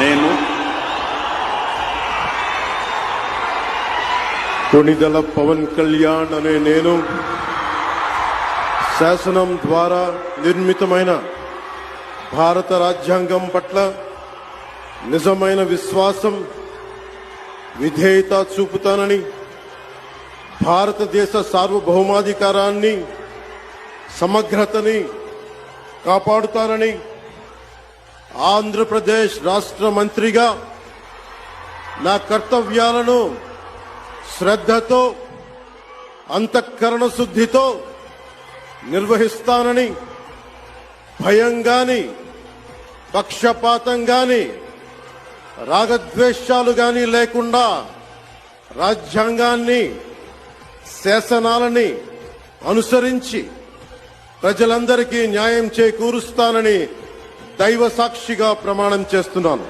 నేను కొణిదెల పవన్ కళ్యాణ్ అనే నేను శాసనం ద్వారా నిర్మితమైన భారత రాజ్యాంగం పట్ల నిజమైన విశ్వాసం, విధేయత చూపుతానని, భారతదేశ సార్వభౌమాధికారాన్ని, సమగ్రతని కాపాడుతానని ఆంధ్రప్రదేశ్ రాష్ట్ర మంత్రిగా నా కర్తవ్యాలను శ్రద్ధతో, అంతఃకరణ శుద్ధితో నిర్వహిస్తానని, భయం గాని, పక్షపాతం గాని, రాగద్వేషాలు గాని లేకుండా రాజ్యాంగాన్ని, శాసనాలని అనుసరించి ప్రజలందరికీ న్యాయం చేకూరుస్తానని దైవ సాక్షిగా ప్రమాణం చేస్తున్నాను.